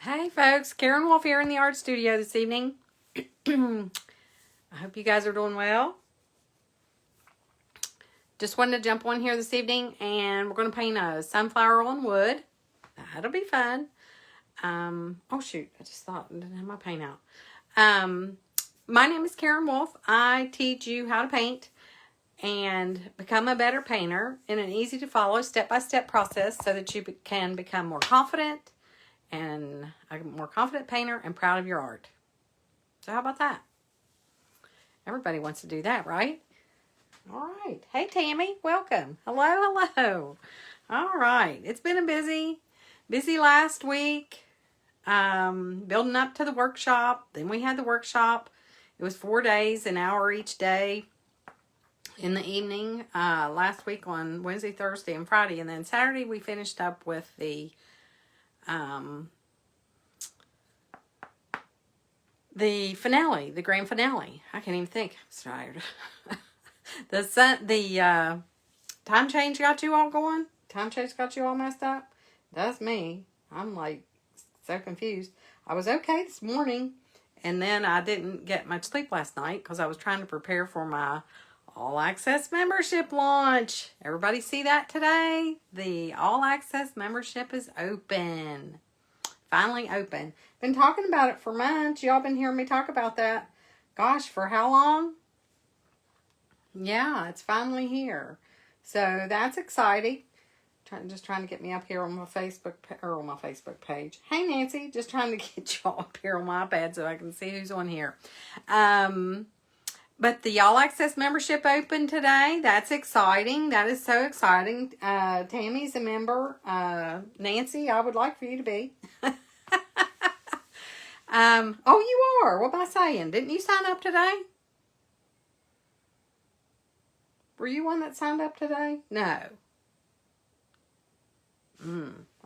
Hey folks, Karen Wolf here in the art studio this evening. I hope you guys are doing well. Just wanted to jump on here this evening and we're going to paint a sunflower on wood. That'll be fun. Oh shoot, I just thought I didn't have my paint out. My name is Karen Wolf. I teach you how to paint and become a better painter in an easy to follow step-by-step process so that you can become more confident and a more confident painter and proud of your art. So how about that? Everybody wants to do that, right? All right. Hey, Tammy. Welcome. Hello. All right. It's been a busy last week. Building up to the workshop. Then we had the workshop. It was 4 days, an hour each day in the evening. Last week on Wednesday, Thursday, and Friday. And then Saturday we finished up with the finale, the grand finale. I can't even think. I'm tired. The time change got you all going? Time change got you all messed up? That's me. I'm like so confused. I was okay this morning, and then I didn't get much sleep last night because I was trying to prepare for my All Access membership launch. Everybody see that today? The All Access membership is open. Finally open. Been talking about it for months. Y'all been hearing me talk about that. Gosh, for how long? Yeah, it's finally here. So that's exciting. Just trying to get me up here on my Facebook page. Hey Nancy, just trying to get y'all up here on my iPad so I can see who's on here. But the All Access membership opened today. That's exciting. That is so exciting. Tammy's a member. Nancy, I would like for you to be. Oh, you are. What am I saying? Didn't you sign up today? Were you one that signed up today? No.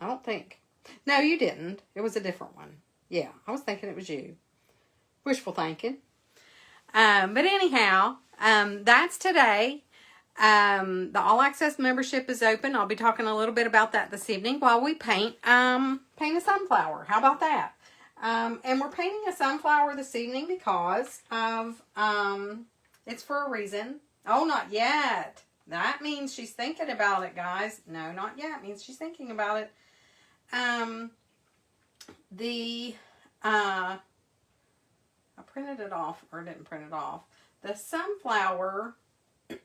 I don't think. No, you didn't. It was a different one. Yeah, I was thinking it was you. Wishful thinking. But anyhow, that's today. The All Access membership is open. I'll be talking a little bit about that this evening while we paint a sunflower. How about that? And we're painting a sunflower this evening because of, it's for a reason. Oh, not yet. That means she's thinking about it, guys. No, not yet. It means she's thinking about it. I printed it off, or didn't print it off. The sunflower, if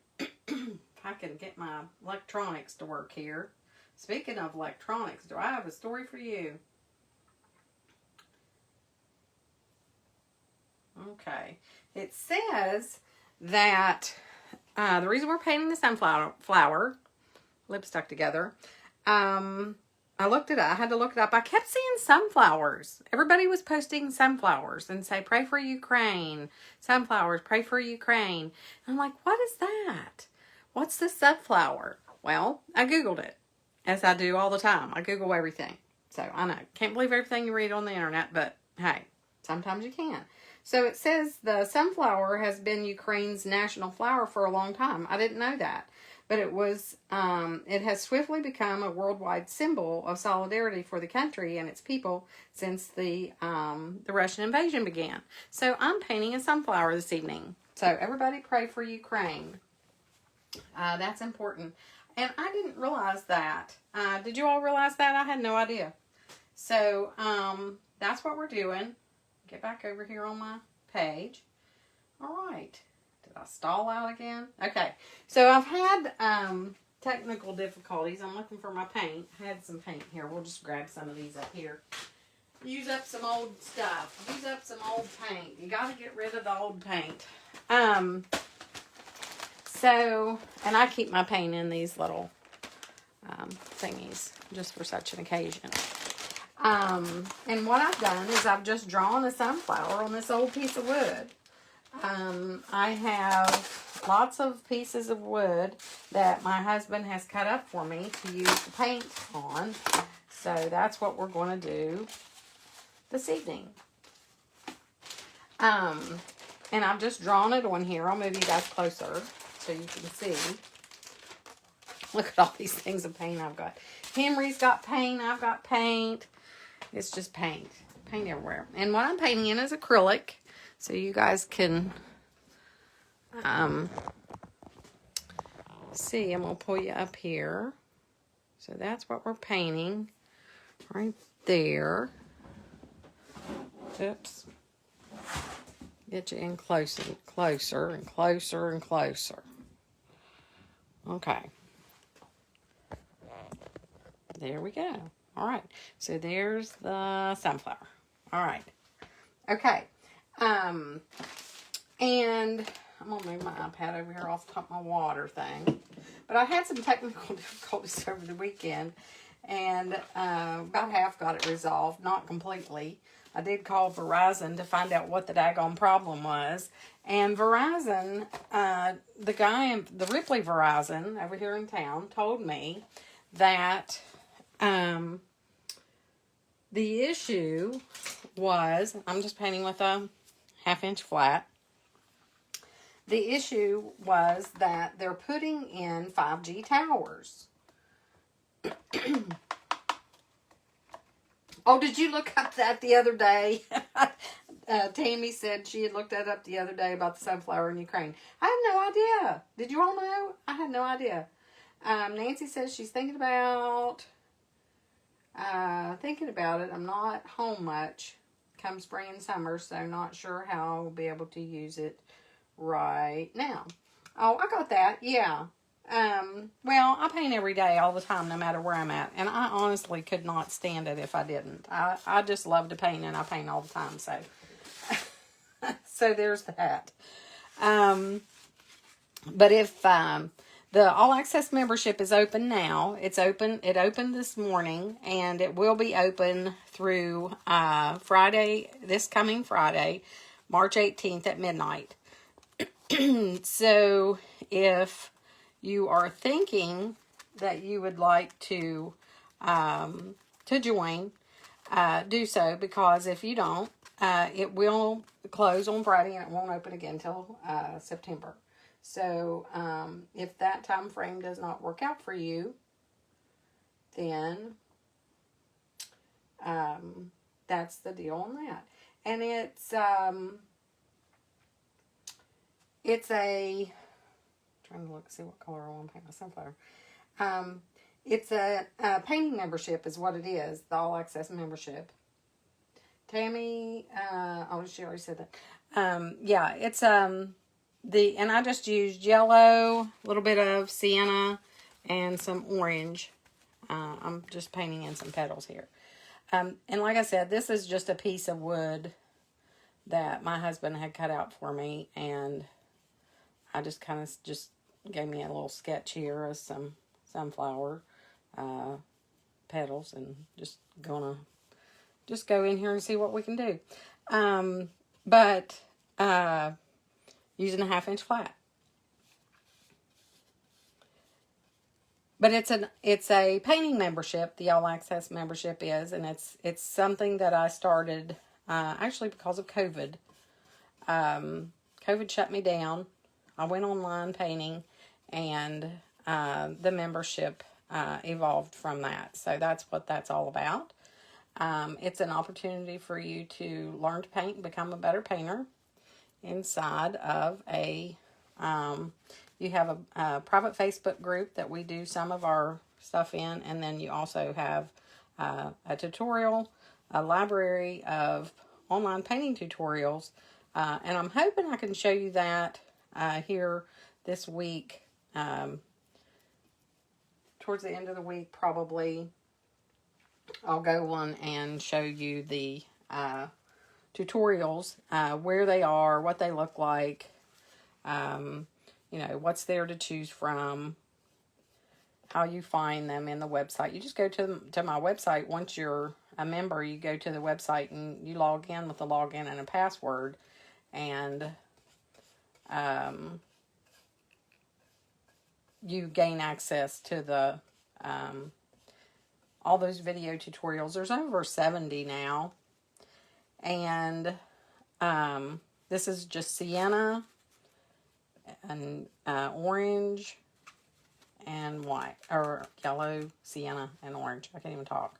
I can get my electronics to work here. Speaking of electronics, do I have a story for you? Okay. It says that the reason we're painting the sunflower, lips stuck together, I looked it up. I had to look it up. I kept seeing sunflowers. Everybody was posting sunflowers and say, pray for Ukraine. Sunflowers, pray for Ukraine. And I'm like, what is that? What's the sunflower? Well, I Googled it, as I do all the time. I Google everything. So I know, can't believe everything you read on the internet, but hey, sometimes you can. So it says the sunflower has been Ukraine's national flower for a long time. I didn't know that. But it has swiftly become a worldwide symbol of solidarity for the country and its people since the Russian invasion began. So I'm painting a sunflower this evening. So everybody pray for Ukraine. That's important. And I didn't realize that. Did you all realize that? I had no idea. So that's what we're doing. Get back over here on my page. All right. Did I stall out again? Okay. So I've had technical difficulties. I'm looking for my paint. I had some paint here. We'll just grab some of these up here. Use up some old stuff. Use up some old paint. You got to get rid of the old paint. So, and I keep my paint in these little thingies just for such an occasion. And what I've done is I've just drawn a sunflower on this old piece of wood. I have lots of pieces of wood that my husband has cut up for me to use the paint on. So that's what we're going to do this evening. And I've just drawn it on here. I'll move you guys closer so you can see. Look at all these things of paint I've got. Henry's got paint. I've got paint. It's just paint. Paint everywhere. And what I'm painting in is acrylic. So you guys can see. I'm going to pull you up here. So that's what we're painting right there. Oops. Get you in closer and closer and closer and closer. Okay. There we go. All right. So there's the sunflower. All right. Okay. And I'm going to move my iPad over here off the top of my water thing. But I had some technical difficulties over the weekend. And about half got it resolved. Not completely. I did call Verizon to find out what the daggone problem was. And Verizon, the guy, the Ripley Verizon over here in town told me that the issue was, I'm just painting with a 1/2 inch flat. The issue was that they're putting in 5G towers. Oh, did you look up that the other day? Tammy said she had looked that up the other day about the sunflower in Ukraine. I had no idea. Did you all know? I had no idea. Nancy says she's thinking about it. I'm not home much come spring and summer, so not sure how I'll be able to use it right now. Oh, I got that. Yeah. Well, I paint every day, all the time, no matter where I'm at. And I honestly could not stand it if I didn't. I just love to paint, and I paint all the time. So, so there's that. But if the All Access membership is open now, it's open. It opened this morning, and it will be open through Friday, this coming Friday, March 18th at midnight. So if you are thinking that you would like to join, do so, because if you don't, it will close on Friday and it won't open again until September. So if that time frame does not work out for you, then that's the deal on that. And it's a, trying to look, see what color I want to paint my sunflower. It's a painting membership is what it is, the All Access membership. Tammy, oh, she already said that. Yeah, it's, and I just used yellow, a little bit of sienna, and some orange. I'm just painting in some petals here. And like I said, this is just a piece of wood that my husband had cut out for me, and I just kind of just gave me a little sketch here of some sunflower petals, and just gonna go in here and see what we can do. But using a 1/2 inch flat. But it's a painting membership. The All Access membership is, and it's something that I started actually because of COVID. COVID shut me down. I went online painting, and the membership evolved from that. So that's what that's all about. It's an opportunity for you to learn to paint and become a better painter inside of a, you have a private Facebook group that we do some of our stuff in, and then you also have a tutorial, a library of online painting tutorials, and I'm hoping I can show you that here this week, towards the end of the week probably. I'll go on and show you the tutorials, where they are, what they look like, you know, what's there to choose from, how you find them in the website. You just go to my website. Once you're a member, you go to the website and you log in with a login and a password, and you gain access to the all those video tutorials. There's over 70 now. And this is just sienna and orange and white, or yellow, sienna, and orange. I can't even talk.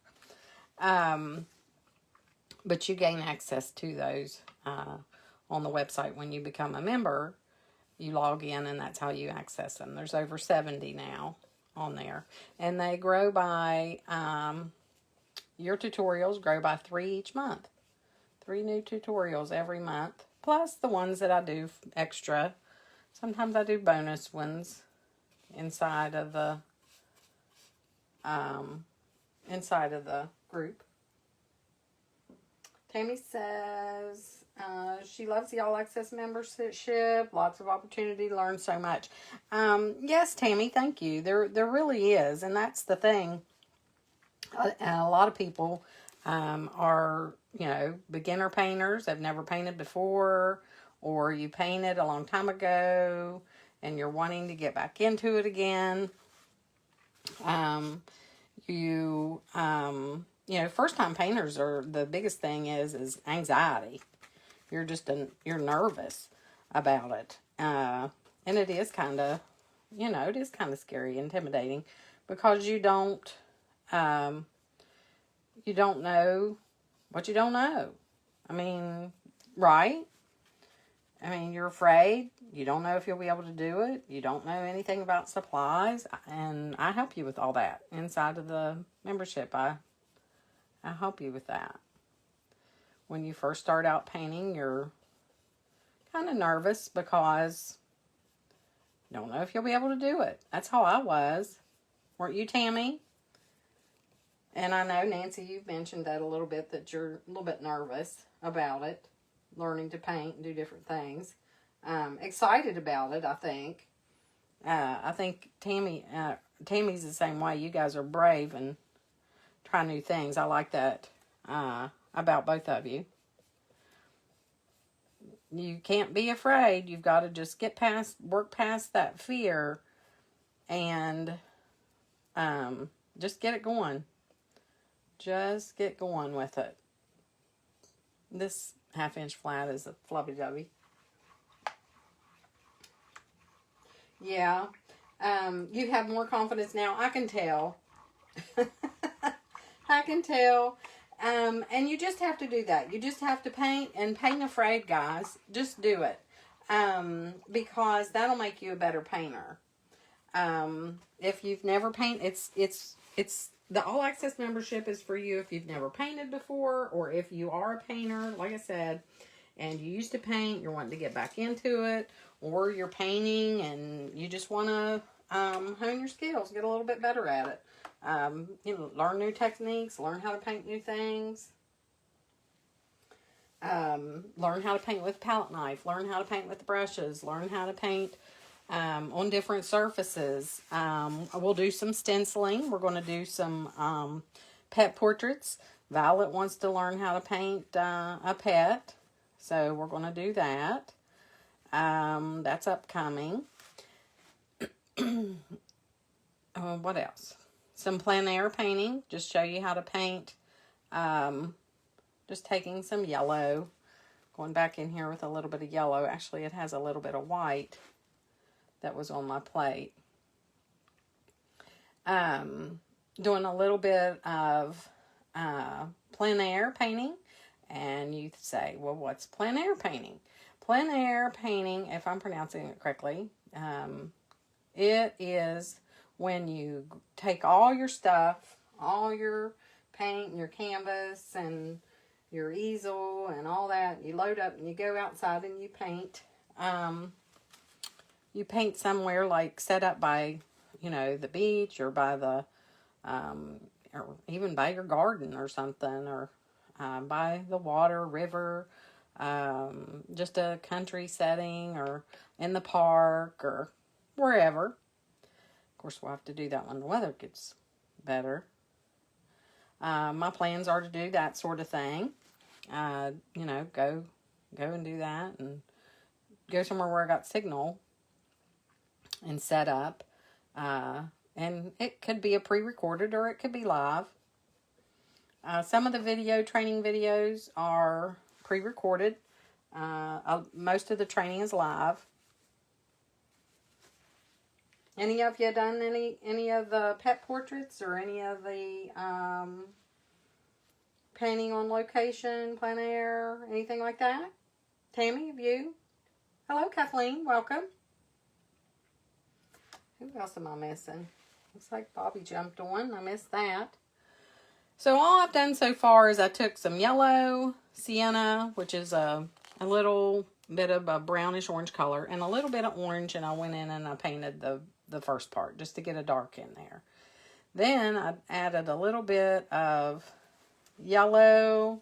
But you gain access to those on the website when you become a member. You log in, and that's how you access them. There's over 70 now on there. And they grow by, your tutorials grow by 3 each month. 3 new tutorials every month. Plus the ones that I do extra. Sometimes I do bonus ones inside of the group. Tammy says she loves the All Access membership. Lots of opportunity to learn so much. Yes, Tammy, thank you. There really is, and that's the thing. A lot of people are, beginner painters. They've never painted before, or you painted a long time ago, and you're wanting to get back into it again. First-time painters are, the biggest thing is anxiety. You're nervous about it. And it is kind of, scary, intimidating, because you don't know what you don't know. I mean, right? I mean, you're afraid. You don't know if you'll be able to do it. You don't know anything about supplies. And I help you with all that inside of the membership. I help you with that. When you first start out painting, you're kind of nervous because you don't know if you'll be able to do it. That's how I was. Weren't you, Tammy? And I know, Nancy, you've mentioned that a little bit, that you're a little bit nervous about it, learning to paint and do different things. Excited about it, I think. I think Tammy's the same way. You guys are brave and try new things. I like that about both of you. You can't be afraid. You've got to just work past that fear, and just get it going. Just get going with it. This 1/2-inch flat is a flubby-dubby. Yeah. You have more confidence now. I can tell. I can tell. And you just have to do that. You just have to paint, and paint afraid, guys. Just do it. Because that'll make you a better painter. If you've never painted, it's the All Access membership is for you if you've never painted before, or if you are a painter, like I said, and you used to paint, you're wanting to get back into it, or you're painting and you just want to hone your skills, get a little bit better at it. Learn new techniques, learn how to paint new things. Learn how to paint with palette knife, learn how to paint with brushes, learn how to paint on different surfaces. We'll do some stenciling. We're going to do some pet portraits. Violet wants to learn how to paint a pet, so we're going to do that. That's upcoming. What else? Some plein air painting. Just show you how to paint. Just taking some yellow. Going back in here with a little bit of yellow. Actually, it has a little bit of white that was on my plate. Doing a little bit of plein air painting. And you say, well, what's plein air painting? Plein air painting, if I'm pronouncing it correctly, it is when you take all your stuff, all your paint and your canvas and your easel and all that, you load up and you go outside and you paint. You paint somewhere like set up by, the beach, or by the, or even by your garden or something, or by the water, river, just a country setting, or in the park, or wherever. Of course, we'll have to do that when the weather gets better. My plans are to do that sort of thing. Go and do that, and go somewhere where I got signal and set up. And it could be a pre-recorded, or it could be live. Some of the training videos are pre-recorded. Most of the training is live. Any of you done any of the pet portraits, or any of the painting on location, plein air, anything like that? Tammy, have you? Hello, Kathleen. Welcome. Who else am I missing? Looks like Bobby jumped on. I missed that. So all I've done so far is I took some yellow sienna, which is a little bit of a brownish orange color, and a little bit of orange, and I went in and I painted the first part just to get a dark in there. Then I added a little bit of yellow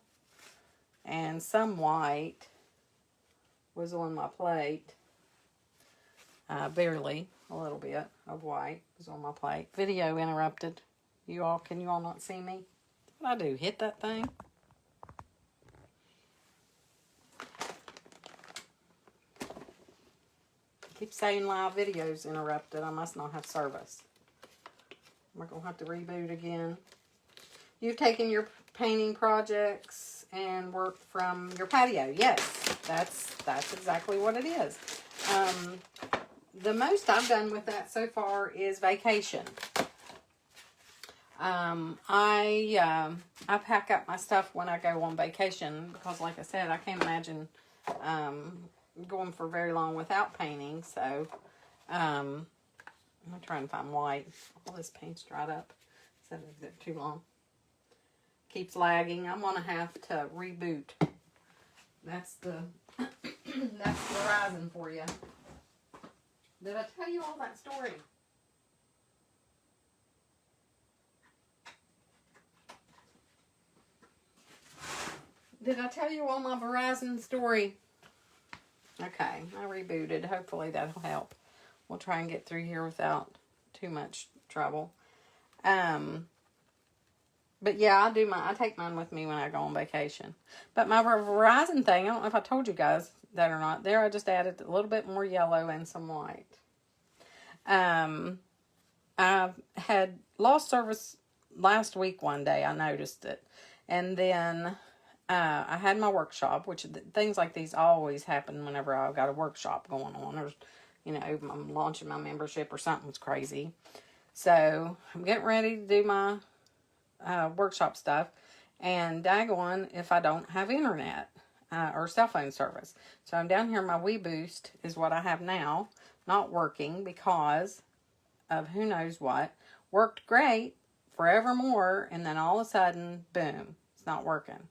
and some white was on my plate. Barely, a little bit of white was on my plate. Video interrupted. Can you all not see me? What did I do? Hit that thing? Keep saying live videos interrupted. I must not have service. We're going to have to reboot again. You've taken your painting projects and worked from your patio. Yes, that's exactly what it is. The most I've done with that so far is vacation. I pack up my stuff when I go on vacation because, like I said, I can't imagine going for very long without painting. So I'm gonna try and find white. All this paint's dried up. So it's too long. Keeps lagging. I'm gonna have to reboot. That's the that's Verizon for you. Did I tell you all that story? Did I tell you all my Verizon story? Okay, I rebooted. Hopefully that'll help. We'll try and get through here without too much trouble. But yeah, I take mine with me when I go on vacation. But my Verizon thing, I don't know if I told you guys that or not. There I just added a little bit more yellow and some white. I had lost service last week one day. I noticed it. And then I had my workshop, which things like these always happen whenever I've got a workshop going on. Or, I'm launching my membership or something's crazy. So I'm getting ready to do my workshop stuff. And daggone if I don't have internet or cell phone service. So I'm down here. My WeBoost is what I have now. Not working because of who knows what. Worked great forevermore. And then all of a sudden, boom, it's not working.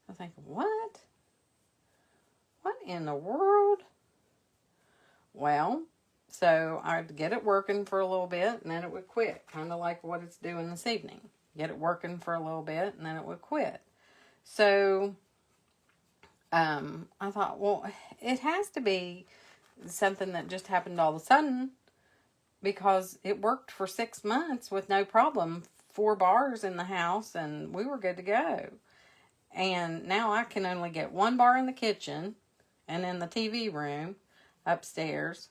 I think, what? What in the world? Well, so I'd get it working for a little bit and then it would quit. Kind of like what it's doing this evening. Get it working for a little bit and then it would quit. So I thought, well, it has to be something that just happened all of a sudden because it worked for 6 months with no problem. 4 bars in the house and we were good to go. And now I can only get 1 bar in the kitchen and in the TV room upstairs.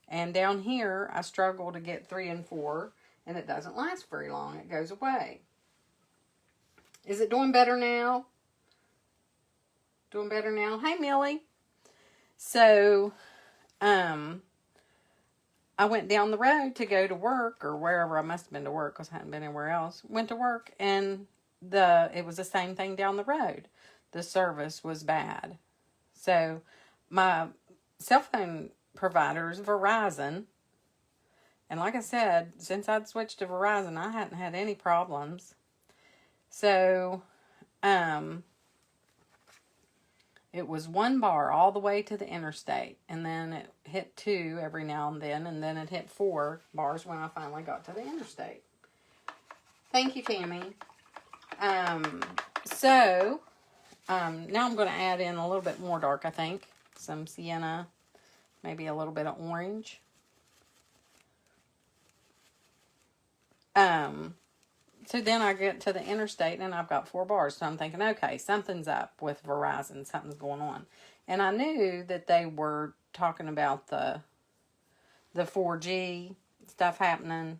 And down here, I struggle to get 3 and 4, and it doesn't last very long. It goes away. Is it doing better now? Doing better now? Hey, Millie. So, I went down the road to go to work, or wherever I must have been to work, because I hadn't been anywhere else. Went to work, and it was the same thing down the road. The service was bad. So, my cell phone provider is Verizon. And like I said, since I'd switched to Verizon, I hadn't had any problems. So, it was 1 bar all the way to the interstate. And then it hit 2 every now and then it hit 4 bars when I finally got to the interstate. Thank you, Tammy. Now I'm going to add in a little bit more dark, I think. Some sienna, maybe a little bit of orange. So then I get to the interstate and I've got 4 bars. So I'm thinking, okay, something's up with Verizon. Something's going on. And I knew that they were talking about the 4G stuff happening.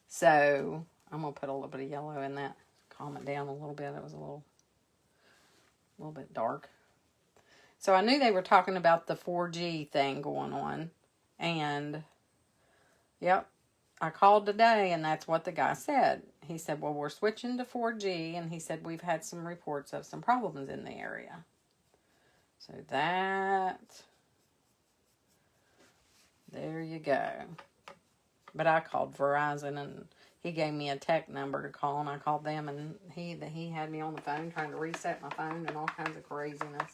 So I'm going to put a little bit of yellow in that. Calm it down a little bit. It was a little bit dark. So I knew they were talking about the 4G thing going on. And, yep, I called today and that's what the guy said. he said, well, we're switching to 4G, and he said we've had some reports of some problems in the area. So there you go. But I called Verizon, and he gave me a tech number to call, and I called them, and he had me on the phone trying to reset my phone and all kinds of craziness.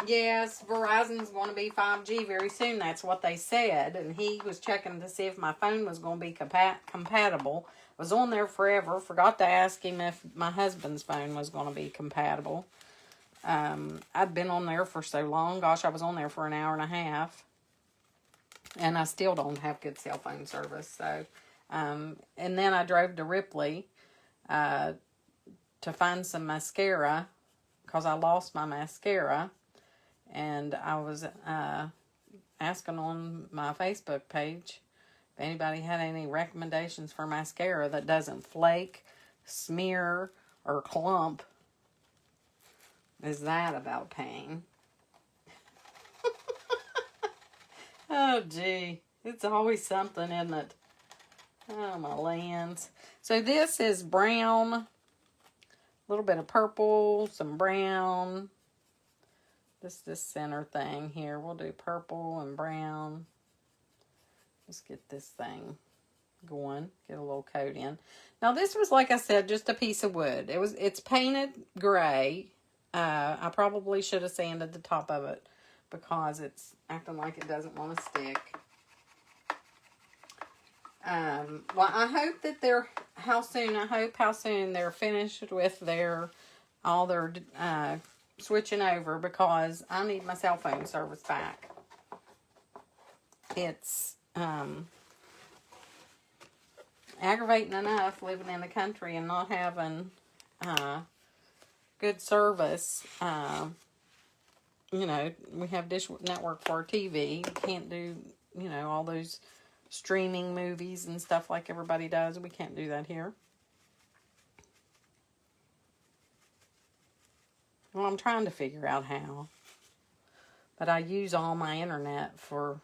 Yes, Verizon's going to be 5G very soon. That's what they said. And he was checking to see if my phone was going to be compatible. I was on there forever. Forgot to ask him if my husband's phone was going to be compatible. I'd been on there for so long. Gosh, I was on there for an hour and a half. And I still don't have good cell phone service. So, and then I drove to Ripley to find some mascara because I lost my mascara. And I was asking on my Facebook page if anybody had any recommendations for mascara that doesn't flake, smear, or clump. Is that about pain? Oh, gee. It's always something, isn't it? Oh, my lands. So this is brown, a little bit of purple, some brown. This center thing here. We'll do purple and brown. Let's get this thing going. Get a little coat in. Now this was, like I said, just a piece of wood. It's painted gray. I probably should have sanded the top of it because it's acting like it doesn't want to stick. Well, I hope that how soon they're finished with all their switching over, because I need my cell phone service back. It's aggravating enough living in the country and not having good service. You know, we have Dish Network for our TV. We can't do, all those streaming movies and stuff like everybody does. We can't do that here. Well, I'm trying to figure out how. But I use all my internet for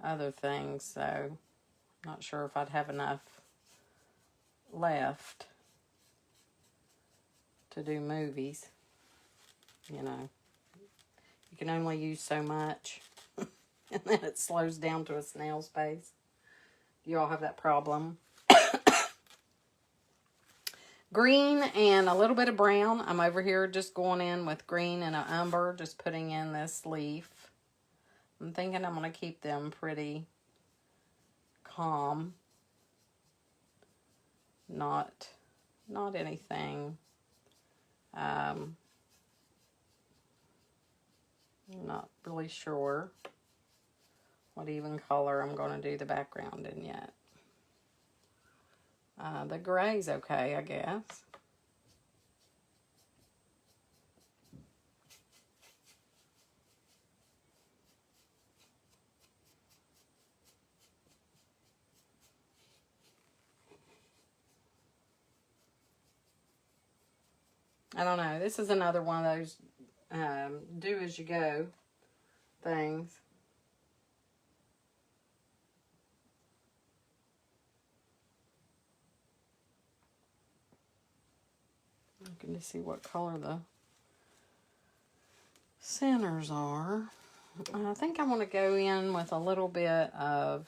other things, so I'm not sure if I'd have enough left to do movies. You can only use so much, and then it slows down to a snail's pace. You all have that problem. Green and a little bit of brown. I'm over here just going in with green and an umber, just putting in this leaf. I'm thinking I'm going to keep them pretty calm. Not anything. I'm not really sure what even color I'm going to do the background in yet. The gray's okay, I guess. I don't know. This is another one of those do as you go things. Looking to see what color the centers are. I think I want to go in with a little bit of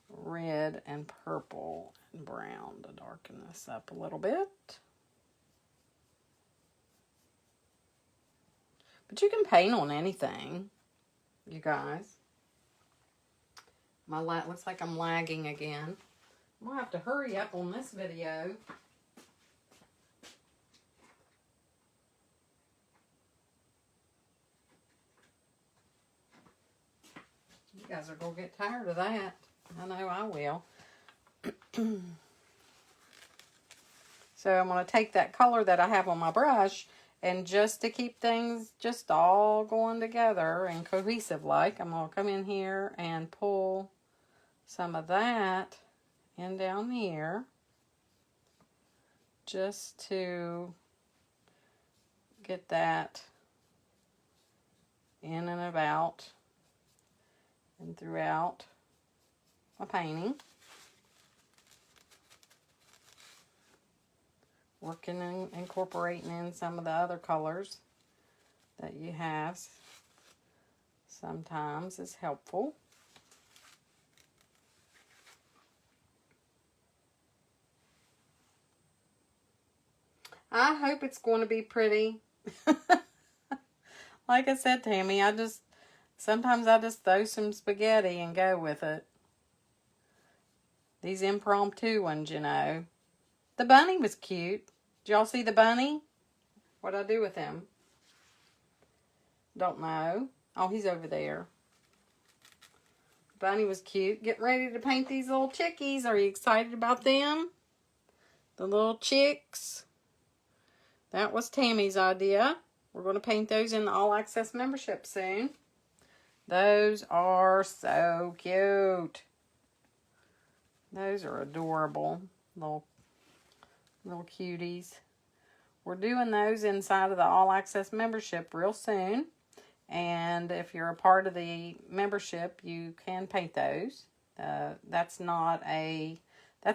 red and purple and brown to darken this up a little bit. But you can paint on anything, you guys. Looks like I'm lagging again. I'm going to have to hurry up on this video. You guys are going to get tired of that. I know I will. So I'm going to take that color that I have on my brush, and just to keep things just all going together and cohesive like, I'm going to come in here and pull some of that in down here just to get that in and about and throughout my painting. Working and incorporating in some of the other colors that you have sometimes is helpful. I hope it's going to be pretty. Like I said, Tammy, sometimes I just throw some spaghetti and go with it. These impromptu ones, you know. The bunny was cute. Did y'all see the bunny? What'd I do with him? Don't know. Oh, he's over there. Bunny was cute. Getting ready to paint these little chickies. Are you excited about them? The little chicks. That was Tammy's idea. We're going to paint those in the All Access membership soon. Those are so cute. Those are adorable. Little cuties. We're doing those inside of the All Access membership real soon. And if you're a part of the membership, you can paint those. That's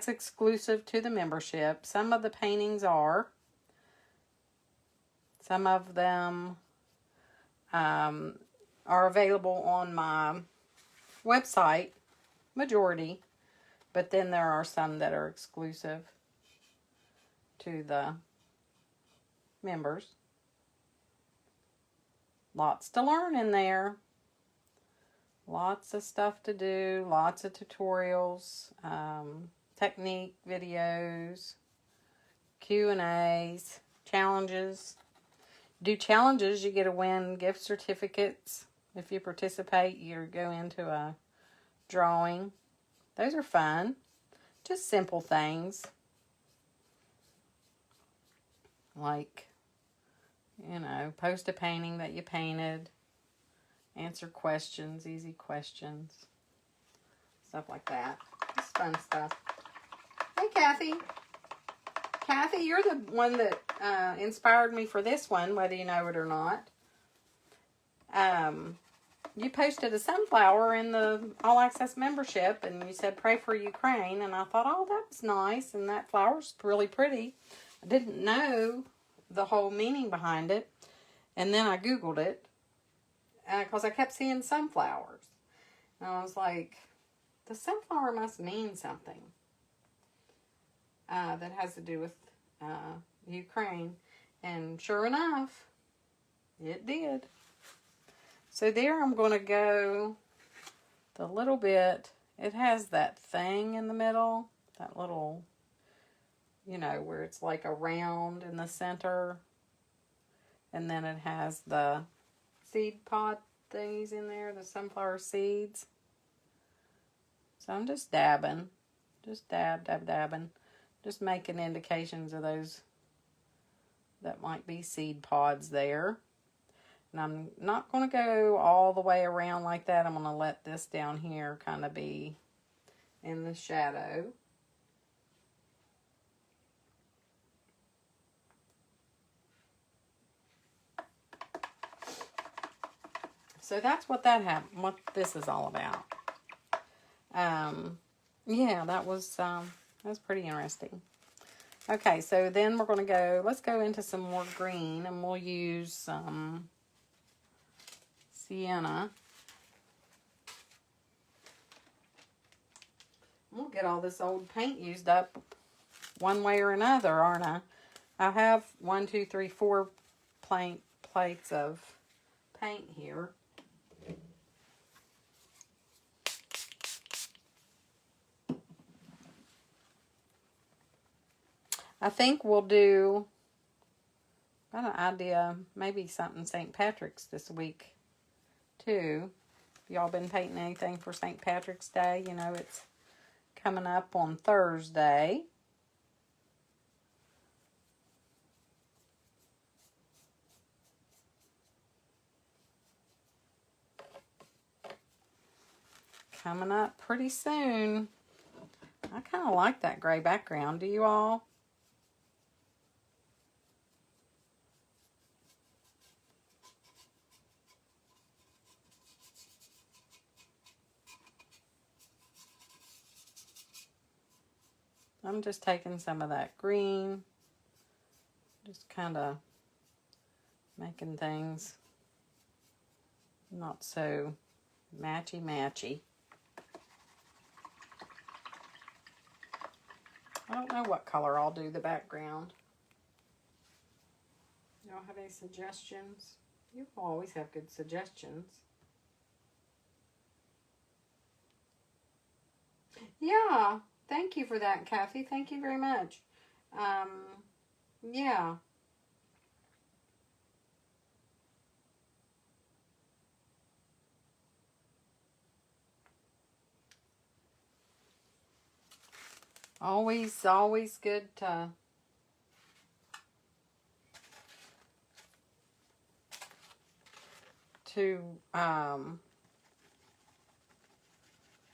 exclusive to the membership. Some of the paintings are. Some of them are available on my website, majority. But then there are some that are exclusive to the members. Lots to learn in there. Lots of stuff to do. Lots of tutorials. Technique videos. Q&As. Challenges. Do challenges, you get to win gift certificates. If you participate, you go into a drawing. Those are fun. Just simple things. Like, you know, post a painting that you painted. Answer questions, easy questions. Stuff like that. Just fun stuff. Hey, Kathy. Kathy, you're the one that inspired me for this one, whether you know it or not. You posted a sunflower in the All Access membership, and you said, pray for Ukraine. And I thought, oh, that was nice, and that flower's really pretty. I didn't know the whole meaning behind it. And then I Googled it, because I kept seeing sunflowers. And I was like, the sunflower must mean something that has to do with Ukraine. And sure enough, it did. So there I'm going to go the little bit. It has that thing in the middle. That little, you know, where it's like a round in the center. And then it has the seed pod thingies in there, the sunflower seeds. So I'm just dabbing. Just dabbing. Just making indications of those that might be seed pods there. And I'm not going to go all the way around like that. I'm going to let this down here kind of be in the shadow. So that's what what this is all about. Yeah, that was pretty interesting. Okay, so then we're going to let's go into some more green, and we'll use some sienna. We'll get all this old paint used up one way or another, aren't I? I have 1, 2, 3, 4 plates of paint here. I think we'll do, got an idea, maybe something St. Patrick's this week, too. Y'all been painting anything for St. Patrick's Day? You know, it's coming up on Thursday. Coming up pretty soon. I kind of like that gray background. Do you all? I'm just taking some of that green, just kind of making things not so matchy-matchy. I don't know what color I'll do the background. Y'all have any suggestions? You always have good suggestions. Yeah, thank you for that, Kathy. Thank you very much. Yeah. Always good to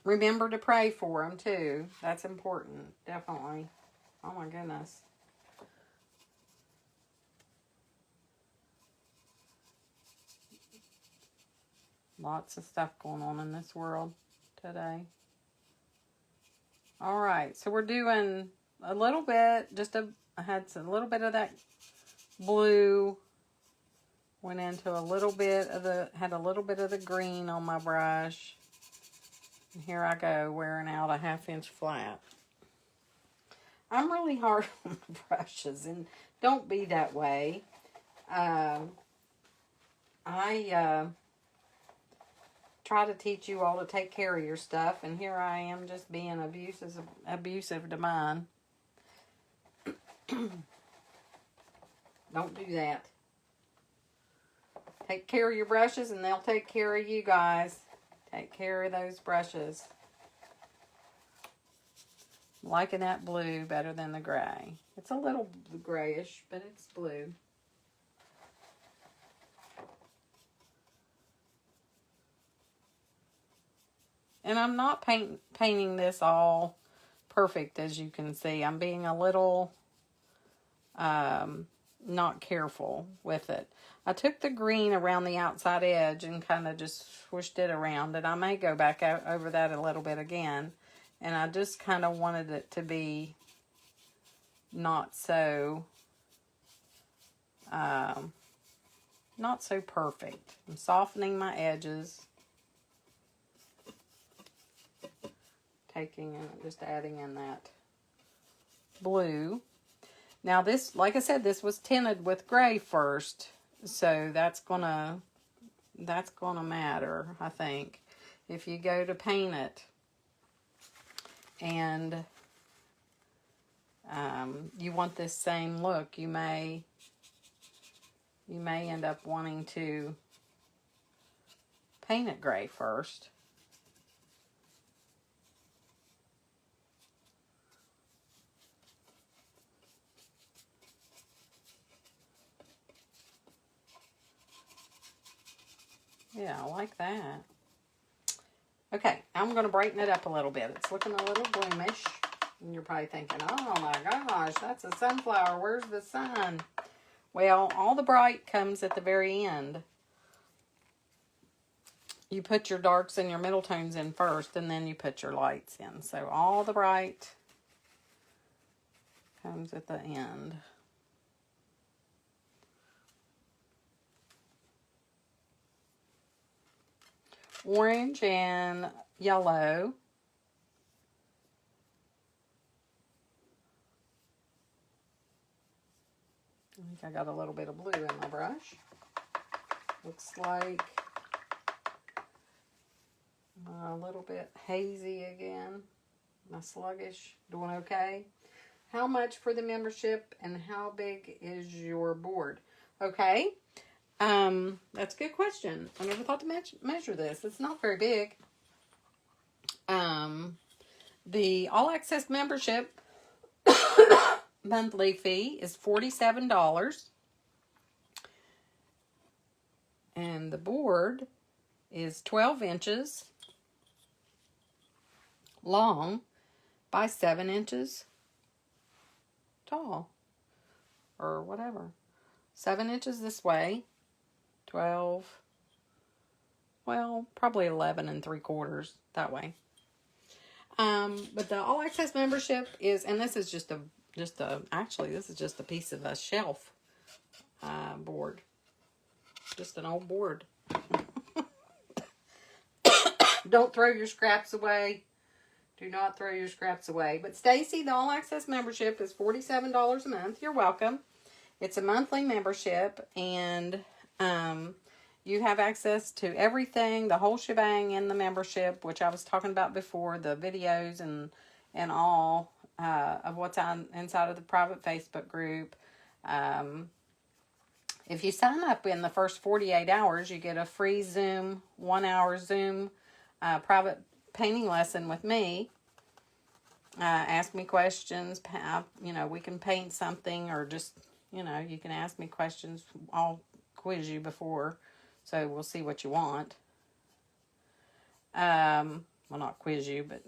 remember to pray for them too. That's important, definitely. Oh my goodness. Lots of stuff going on in this world today. All right, so we're doing a little bit, I had a little bit of that blue, went into a little bit of had a little bit of the green on my brush. And here I go, wearing out a 1/2 inch flat. I'm really hard on the brushes, and don't be that way. I try to teach you all to take care of your stuff, and here I am just being abusive to mine. Don't do that. Take care of your brushes, and they'll take care of you guys. Take care of those brushes. I'm liking that blue better than the gray. It's a little grayish, but it's blue. And I'm not painting this all perfect, as you can see. I'm being a little not careful with it. I took the green around the outside edge and kind of just swished it around. And I may go back over that a little bit again. And I just kind of wanted it to be not so perfect. I'm softening my edges. Taking and just adding in that blue. Now this, like I said, this was tinted with gray first, so that's gonna matter, I think. If you go to paint it and you want this same look, you may end up wanting to paint it gray first. Yeah, I like that. Okay, I'm going to brighten it up a little bit. It's looking a little bloomish. And you're probably thinking, oh my gosh, that's a sunflower. Where's the sun? Well, all the bright comes at the very end. You put your darks and your middle tones in first, and then you put your lights in. So all the bright comes at the end. Orange and yellow. I think I got a little bit of blue in my brush. Looks like a little bit hazy again. Am I sluggish? Doing okay? How much for the membership, and how big is your board? Okay. That's a good question. I never thought to measure this. It's not very big. The All Access membership monthly fee is $47. And the board is 12 inches long by 7 inches tall. Or whatever. 7 inches this way. 12. Well, probably 11 3/4 that way. But the all access membership is, and this is actually this is just a piece of a shelf board, just an old board. Don't throw your scraps away. Do not throw your scraps away. But Stacy, the all access membership is $47 a month. You're welcome. It's a monthly membership, and you have access to everything, the whole shebang in the membership, which I was talking about before, the videos and all of what's inside of the private Facebook group. If you sign up in the first 48 hours, you get a free Zoom, 1 hour Zoom private painting lesson with me. Ask me questions. We can paint something, or just, you can ask me questions. I'll quiz you before, so we'll see what you want. Well, not quiz you, but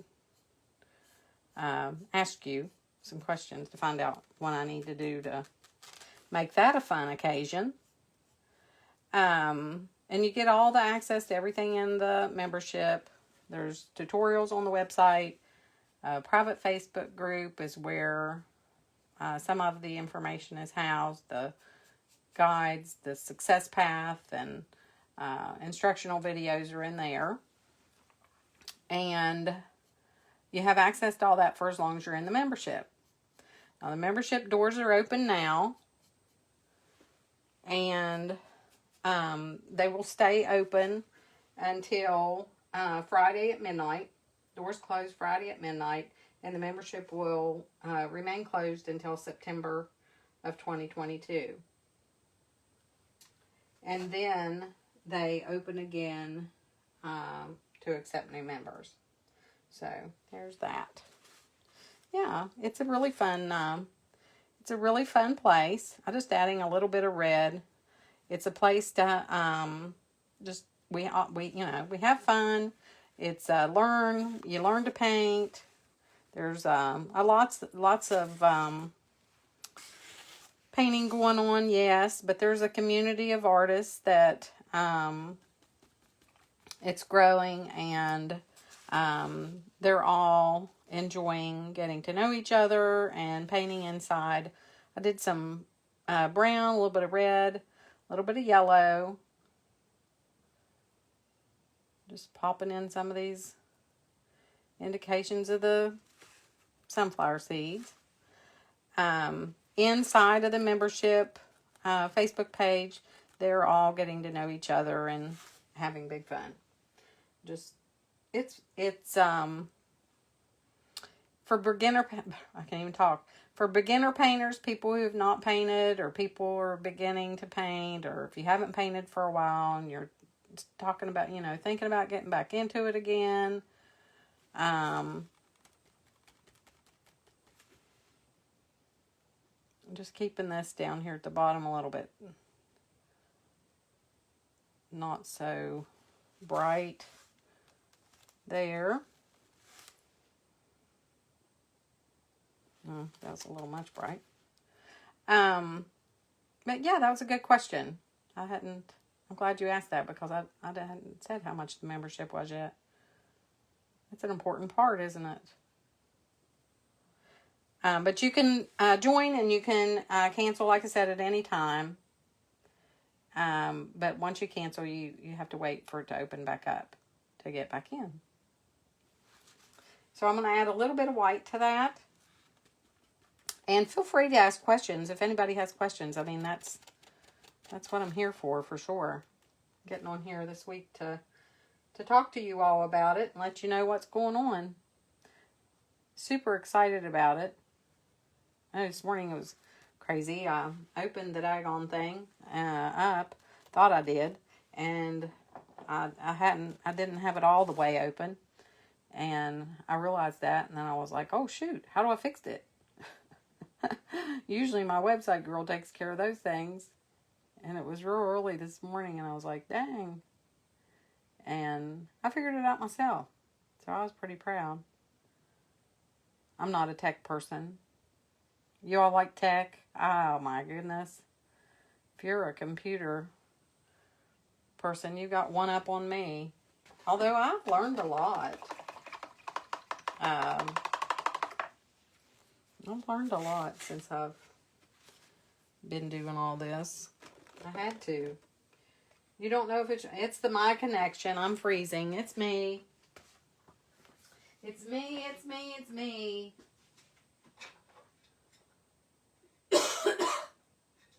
ask you some questions to find out what I need to do to make that a fun occasion. And you get all the access to everything in the membership. There's tutorials on the website. Private Facebook group is where some of the information is housed. The guides, the success path, and instructional videos are in there. And you have access to all that for as long as you're in the membership. Now, the membership doors are open now. And they will stay open until Friday at midnight. Doors close Friday at midnight, and the membership will remain closed until September of 2022. And then they open again to accept new members. So there's that. Yeah, it's a really fun. It's a really fun place. I'm just adding a little bit of red. It's a place to we have fun. It's you learn to paint. There's lots of painting going on, yes, but there's a community of artists that it's growing, and they're all enjoying getting to know each other and painting inside. I did some brown, a little bit of red, a little bit of yellow. Just popping in some of these indications of the sunflower seeds. Inside of the membership Facebook page, they're all getting to know each other and having big fun. It's for beginner, I can't even talk. For beginner painters, people who have not painted, or people who are beginning to paint, or if you haven't painted for a while and you're talking about, thinking about getting back into it again. Just keeping this down here at the bottom a little bit. Not so bright there. That was a little much bright. But yeah, that was a good question. I'm glad you asked that, because I hadn't said how much the membership was yet. It's an important part, isn't it? But you can join, and you can cancel, like I said, at any time. But once you cancel, you have to wait for it to open back up to get back in. So I'm going to add a little bit of white to that. And feel free to ask questions if anybody has questions. I mean, that's what I'm here for sure. Getting on here this week to talk to you all about it and let you know what's going on. Super excited about it. This morning it was crazy. I opened the daggone thing up. Thought I did. And I didn't have it all the way open. And I realized that. And then I was like, oh shoot, how do I fix it? Usually my website girl takes care of those things. And it was real early this morning, and I was like, dang. And I figured it out myself. So I was pretty proud. I'm not a tech person. You all like tech? Oh my goodness. If you're a computer person, you got one up on me. Although I've learned a lot. I've learned a lot since I've been doing all this. I had to. You don't know if it's my connection. I'm freezing. It's me. It's me, it's me, it's me.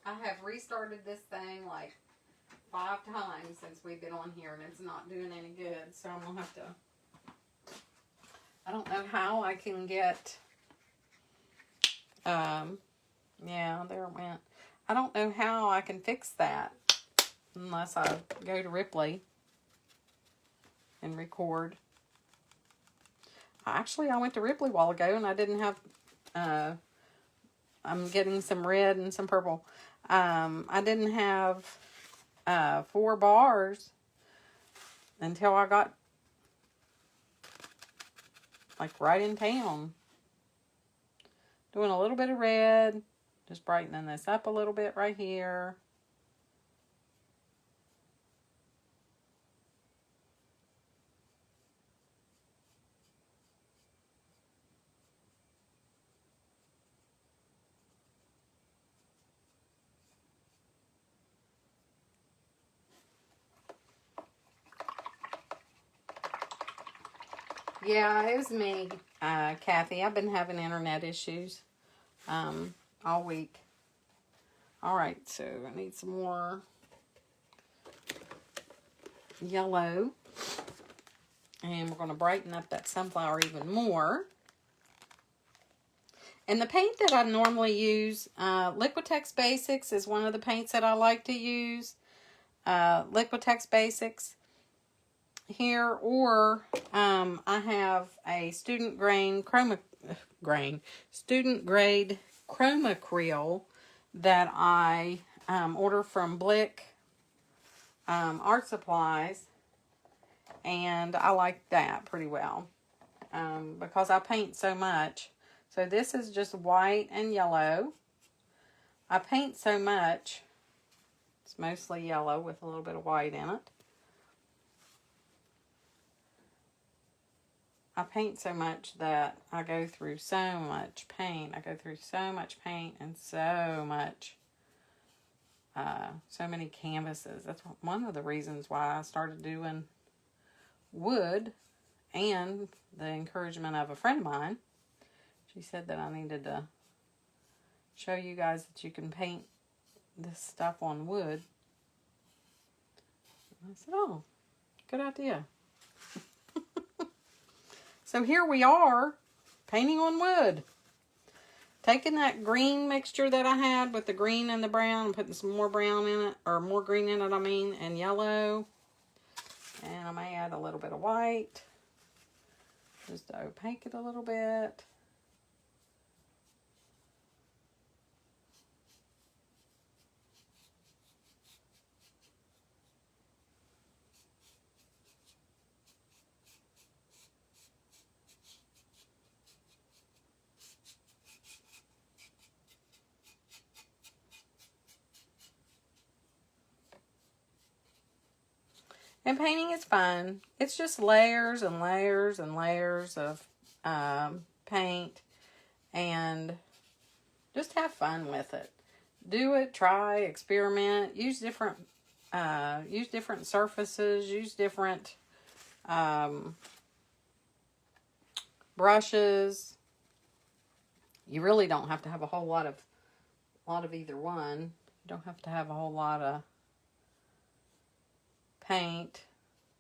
I have restarted this thing like 5 times since we've been on here, and it's not doing any good. So I'm going to have to... I don't know how I can get... yeah, there it went. I don't know how I can fix that unless I go to Ripley and record. Actually, I went to Ripley a while ago and I didn't have, I'm getting some red and some purple. I didn't have 4 bars until I got like right in town. Doing a little bit of red, just brightening this up a little bit right here. Yeah, it was me, Kathy. I've been having internet issues all week. All right, so I need some more yellow. And we're going to brighten up that sunflower even more. And the paint that I normally use, Liquitex Basics is one of the paints that I like to use. Liquitex Basics here, or I have a student grade chroma Acrylic that I order from Blick Art Supplies, and I like that pretty well because I paint so much. So this is just white and yellow. I paint so much. It's mostly yellow with a little bit of white in it. I paint so much that I go through so much paint. I go through so much paint and so much, so many canvases. That's one of the reasons why I started doing wood, and the encouragement of a friend of mine. She said that I needed to show you guys that you can paint this stuff on wood. I said, oh, good idea. So here we are, painting on wood. Taking that green mixture that I had with the green and the brown, and putting some more brown in it, or more green in it, I mean, and yellow. And I may add a little bit of white, just to opaque it a little bit. And painting is fun. It's just layers and layers and layers of paint, and just have fun with it. Do it, try, experiment, use different surfaces, use different brushes. You really don't have to have a whole lot of either one. You don't have to have a whole lot of paint,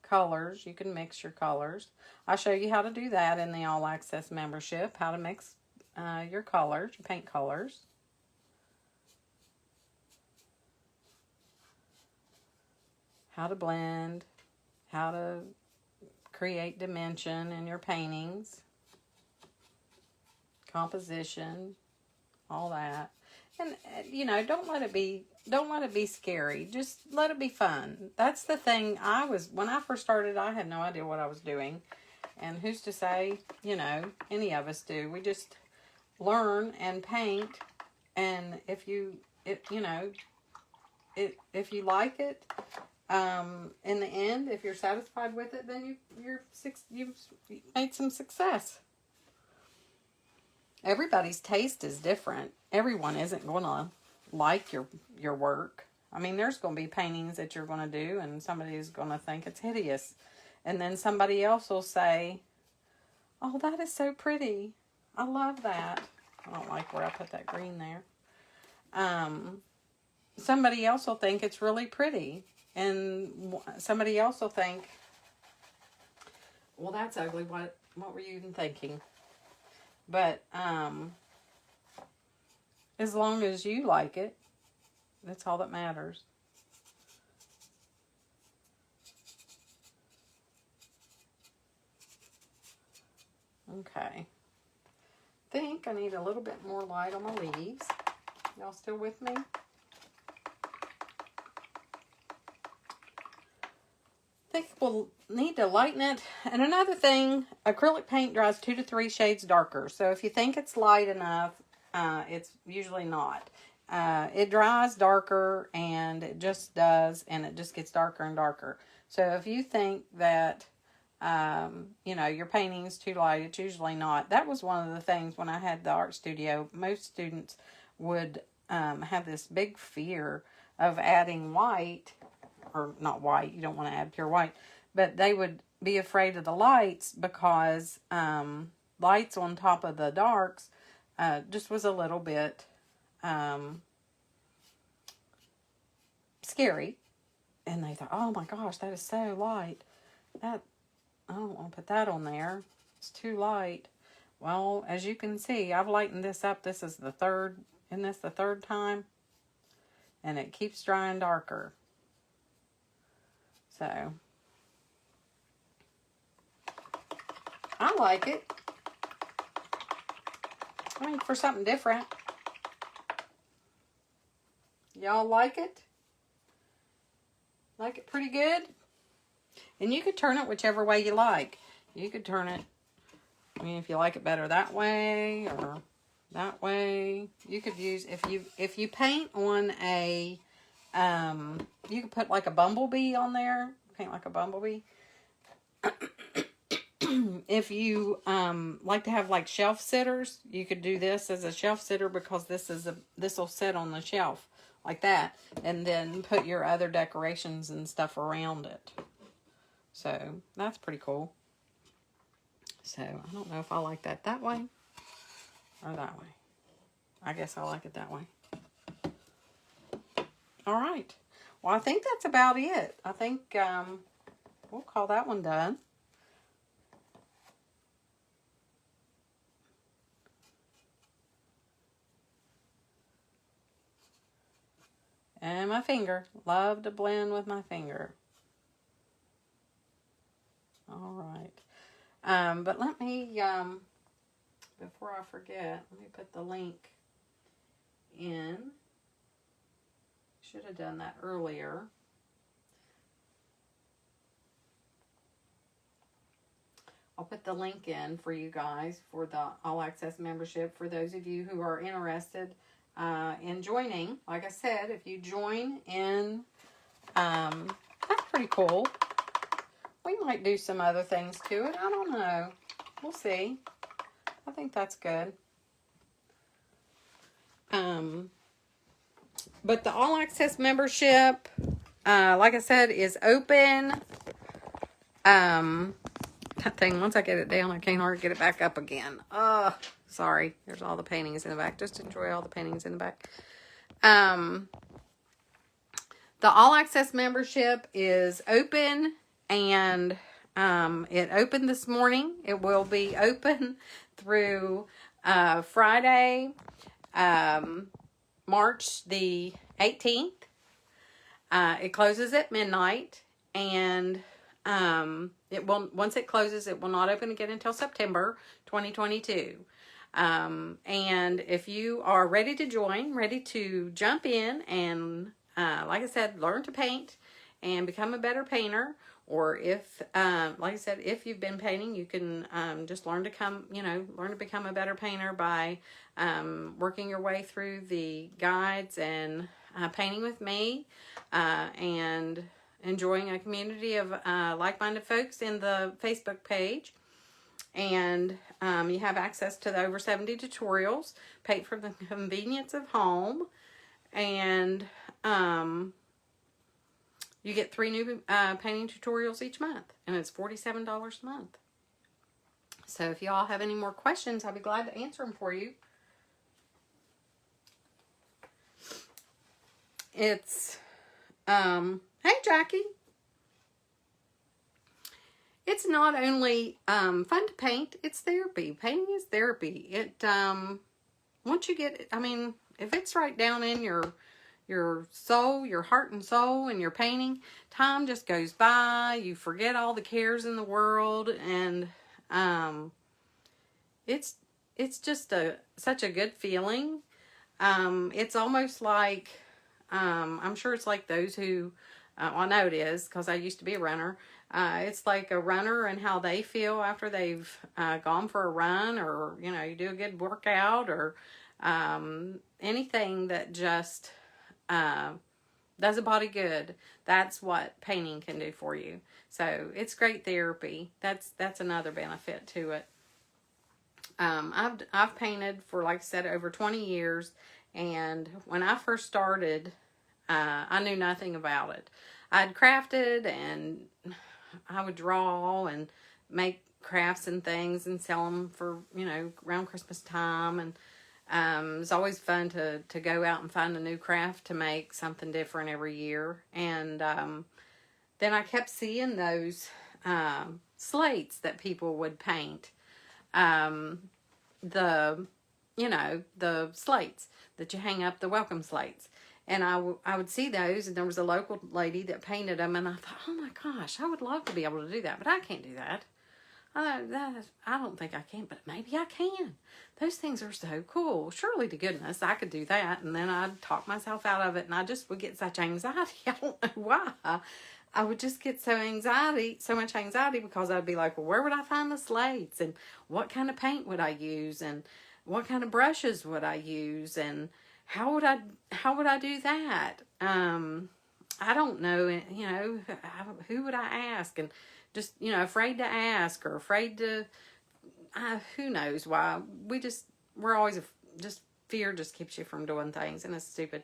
colors. You can mix your colors. I'll show you how to do that in the All Access membership, how to mix your colors, your paint colors. How to blend, how to create dimension in your paintings, composition, all that. And you know, don't let it be scary. Just let it be fun. That's the thing. When I first started, I had no idea what I was doing. And who's to say, you know, any of us do. We just learn and paint, and if you like it, in the end, if you're satisfied with it, then you've made some success. everybody's taste is different. Everyone isn't going to like your work. I mean, there's going to be paintings that you're going to do and somebody's going to think it's hideous. And then somebody else will say, oh, that is so pretty. I love that. I don't like where I put that green there. Somebody else will think it's really pretty. And somebody else will think, well, that's ugly. What were you even thinking? But as long as you like it, that's all that matters. Okay. I think I need a little bit more light on my leaves. Y'all still with me? I think we'll need to lighten it. And another thing, acrylic paint dries 2 to 3 shades darker. So if you think it's light enough, it's usually not. It dries darker, and it just does, and it just gets darker and darker. So if you think that, you know, your painting's too light, it's usually not. That was one of the things when I had the art studio. Most students would have this big fear of adding white, or not white, you don't want to add pure white, but they would be afraid of the lights because lights on top of the darks just was a little bit scary. And they thought, oh my gosh, that is so light. I don't want to put that on there. It's too light. Well, as you can see, I've lightened this up. This is the third, isn't this the third time? And it keeps drying darker. So, I like it. I mean, for something different. Y'all like it? Like it pretty good? And you could turn it whichever way you like. You could turn it, I mean, if you like it better that way or that way. You could use, if you paint on a, you could put like a bumblebee on there. Paint like a bumblebee. If you like to have like shelf sitters, you could do this as a shelf sitter because this will sit on the shelf like that, and then put your other decorations and stuff around it. So that's pretty cool. So I don't know if I like that way or that way. I guess I like it that way. All right. Well, I think that's about it. I think we'll call that one done. And my finger. Love to blend with my finger. All right. But let me, before I forget, let me put the link in. Should have done that earlier. I'll put the link in for you guys for the All Access membership for those of you who are interested in joining. Like I said, if you join in, that's pretty cool. We might do some other things to it. I don't know. We'll see. I think that's good. But the All Access membership, like I said, is open. That thing, once I get it down, I can't hardly get it back up again. Sorry. There's all the paintings in the back. Just enjoy all the paintings in the back. The All Access membership is open, and it opened this morning. It will be open through Friday, March the 18th. It closes at midnight, and once it closes, it will not open again until September 2022. And if you are ready to join, ready to jump in and, like I said, learn to paint and become a better painter, or if, like I said, if you've been painting, you can, just learn to become a better painter by, working your way through the guides and, painting with me, and enjoying a community of like-minded folks in the Facebook page. And You have access to the over 70 tutorials, paid from the convenience of home, and you get 3 new painting tutorials each month, and it's $47 a month. So if y'all have any more questions, I'll be glad to answer them for you. It's, hey Jackie. It's not only fun to paint, it's therapy. Painting is therapy. It, once you get, I mean, if it's right down in your soul, your heart and soul, and your painting, time just goes by. You forget all the cares in the world, and it's just such a good feeling. It's almost like, I'm sure it's like those who, well, I know it is because I used to be a runner. It's like a runner and how they feel after they've gone for a run, or, you know, you do a good workout, or anything that just does a body good. That's what painting can do for you. So it's great therapy. That's another benefit to it. I've painted for, like I said, over 20 years, and when I first started, I knew nothing about it. I'd crafted, and I would draw and make crafts and things and sell them for, you know, around Christmas time, and it's always fun to go out and find a new craft to make something different every year. And then I kept seeing those slates that people would paint. The slates that you hang up, the welcome slates. And I would see those, and there was a local lady that painted them, and I thought, oh my gosh, I would love to be able to do that, but I can't do that. I don't think I can, but maybe I can. Those things are so cool. Surely to goodness I could do that. And then I'd talk myself out of it, and I just would get such anxiety. I don't know why. I would just get so much anxiety, because I'd be like, well, where would I find the slates, and what kind of paint would I use, and what kind of brushes would I use, and how would I do that? I don't know, you know, who would I ask? And just, you know, afraid to ask, or afraid to, who knows why. We're always, just fear just keeps you from doing things, and it's stupid.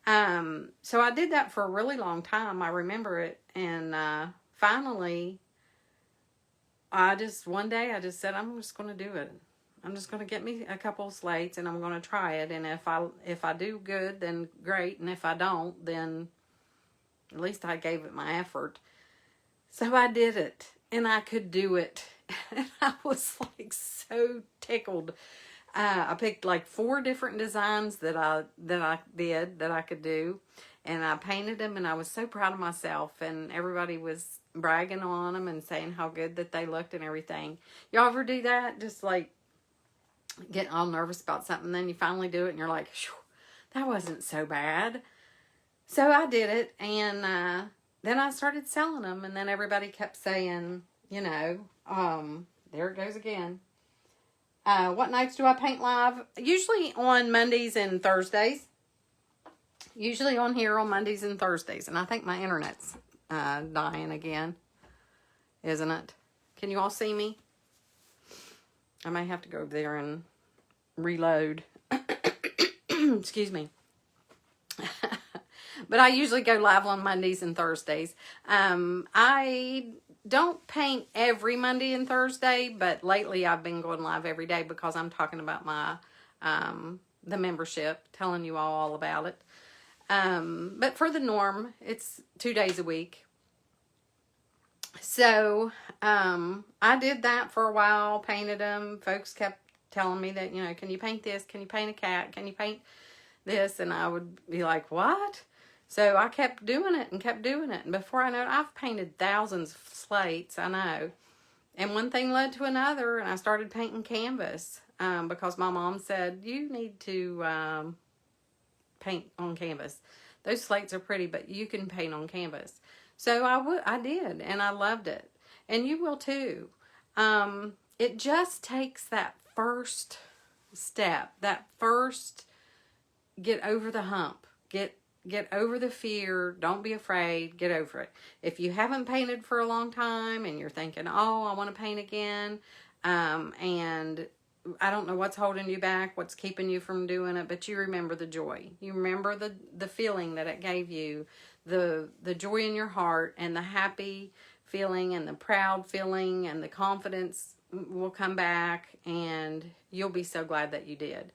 So I did that for a really long time. I remember it. And, finally, one day I just said, I'm just going to do it. I'm just going to get me a couple of slates, and I'm going to try it. And if I do good, then great. And if I don't, then at least I gave it my effort. So I did it, and I could do it. And I was like so tickled. I picked like 4 different designs that I could do, and I painted them, and I was so proud of myself, and everybody was bragging on them and saying how good that they looked and everything. Y'all ever do that? Just like getting all nervous about something, then you finally do it, and you're like, that wasn't so bad. So I did it, and then I started selling them, and then everybody kept saying, you know, there it goes again. What nights do I paint live? Usually on Mondays and Thursdays. Usually on here on Mondays and Thursdays. And I think my internet's dying again. Isn't it? Can you all see me? I may have to go over there and reload. Excuse me. But I usually go live on Mondays and Thursdays. I don't paint every Monday and Thursday, but lately I've been going live every day because I'm talking about my the membership, telling you all about it. But for the norm, it's 2 days a week. So I did that for a while, painted them. Folks kept telling me that, you know, can you paint this? Can you paint a cat? Can you paint this? And I would be like, what? So I kept doing it and kept doing it. And before I know it, I've painted thousands of slates, I know. And one thing led to another, and I started painting canvas because my mom said, you need to paint on canvas. Those slates are pretty, but you can paint on canvas. So I did, and I loved it. And you will too. It just takes that first step, that first get over the hump, get over the fear. Don't be afraid. Get over it. If you haven't painted for a long time and you're thinking, oh, I want to paint again, And I don't know what's holding you back, what's keeping you from doing it, but you remember the joy. You remember the feeling that it gave you, the joy in your heart, and the happy feeling, and the proud feeling, and the confidence will come back, and you'll be so glad that you did.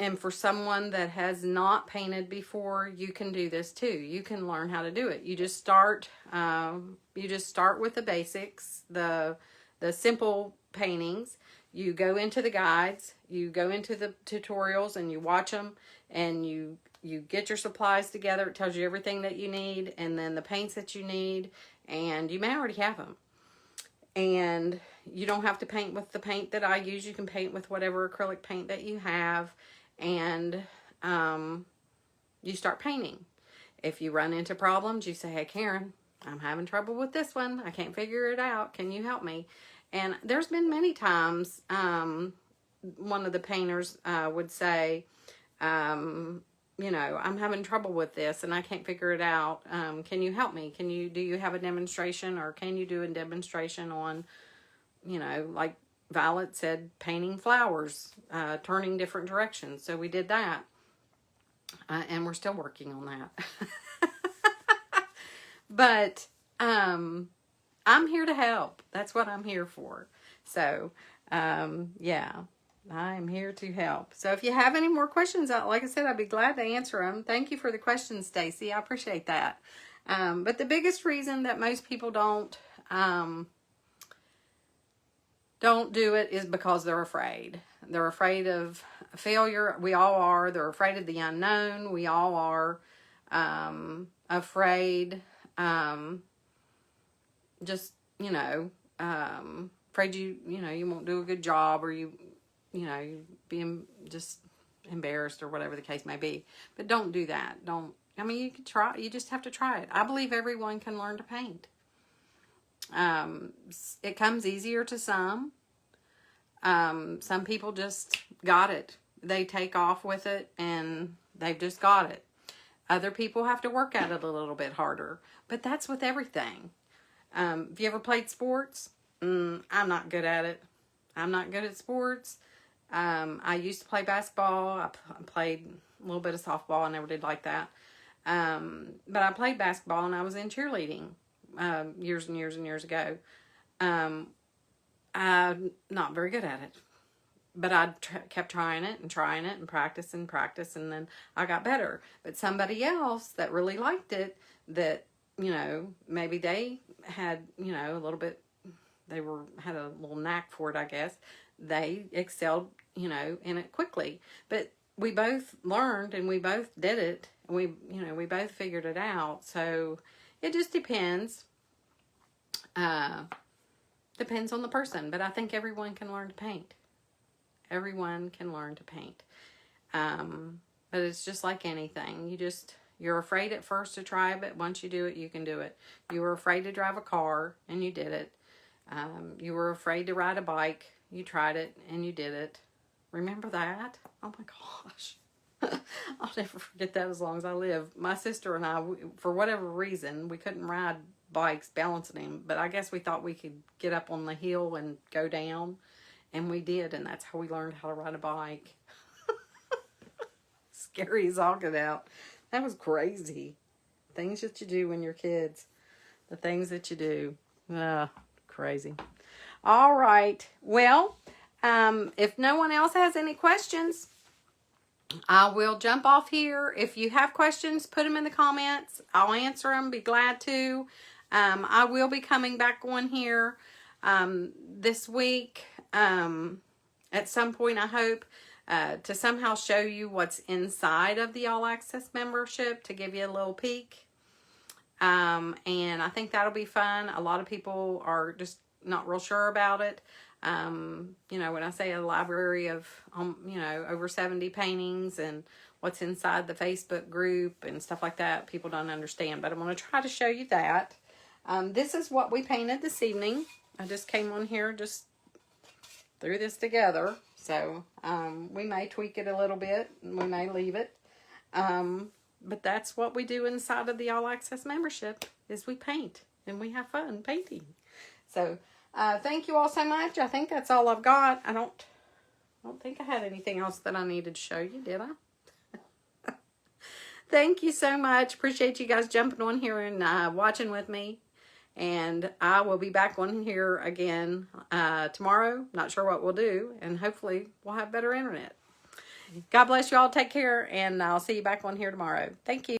And for someone that has not painted before, you can do this too. You can learn how to do it. You just start. You just start with the basics, the simple paintings. You go into the guides. You go into the tutorials, and you watch them. And you get your supplies together. It tells you everything that you need, and then the paints that you need, and you may already have them. And you don't have to paint with the paint that I use. You can paint with whatever acrylic paint that you have. And you start painting. If you run into problems, you say, hey, Karen, I'm having trouble with this one. I can't figure it out. Can you help me? And there's been many times one of the painters would say, you know, I'm having trouble with this and I can't figure it out. Can you help me? Do you have a demonstration, or can you do a demonstration on, you know, like Violet said, painting flowers, turning different directions. So we did that. And we're still working on that. But I'm here to help. That's what I'm here for. So, yeah, I'm here to help. So if you have any more questions, like I said, I'd be glad to answer them. Thank you for the questions, Stacy. I appreciate that. But the biggest reason that most people don't do it is because they're afraid. They're afraid of failure. We all are. They're afraid of the unknown. We all are afraid. Just, you know, afraid you won't do a good job, or you being just embarrassed, or whatever the case may be. But don't do that. You can try. You just have to try it. I believe everyone can learn to paint. It comes easier to some. Some people just got it. They take off with it and they've just got it. Other people have to work at it a little bit harder, but that's with everything. Have you ever played sports? I'm not good at it. I'm not good at sports. I used to play basketball. I played a little bit of softball. I never did like that. But I played basketball and I was in cheerleading. Years and years and years ago. I'm not very good at it, but I kept trying it and practice, and then I got better. But somebody else that really liked it, that, you know, maybe they had, you know, a little bit, had a little knack for it, I guess. They excelled, you know, in it quickly. But we both learned and we both did it. And we both figured it out. So it just depends. Depends on the person, but I think everyone can learn to paint. Everyone can learn to paint. But it's just like anything. You're afraid at first to try, but once you do it, you can do it. You were afraid to drive a car, and you did it. You were afraid to ride a bike. You tried it, and you did it. Remember that? Oh my gosh. I'll never forget that as long as I live. My sister and I, for whatever reason, we couldn't ride bikes balancing him, but I guess we thought we could get up on the hill and go down, and we did, and that's how we learned how to ride a bike. Scary as all get out. That was crazy. Things that you do when you're kids. The things that you do. Crazy. All right. Well, if no one else has any questions, I will jump off here. If you have questions, put them in the comments. I'll answer them. Be glad to. I will be coming back on here this week at some point, I hope, to somehow show you what's inside of the All Access membership, to give you a little peek. And I think that'll be fun. A lot of people are just not real sure about it. You know, when I say a library of, over 70 paintings and what's inside the Facebook group and stuff like that, people don't understand. But I'm going to try to show you that. This is what we painted this evening. I just came on here, just threw this together. So, we may tweak it a little bit, and we may leave it. But that's what we do inside of the All Access membership, is we paint, and we have fun painting. So thank you all so much. I think that's all I've got. I don't think I had anything else that I needed to show you, did I? Thank you so much. Appreciate you guys jumping on here and watching with me. And I will be back on here again tomorrow. Not sure what we'll do. And hopefully we'll have better internet. God bless you all. Take care. And I'll see you back on here tomorrow. Thank you.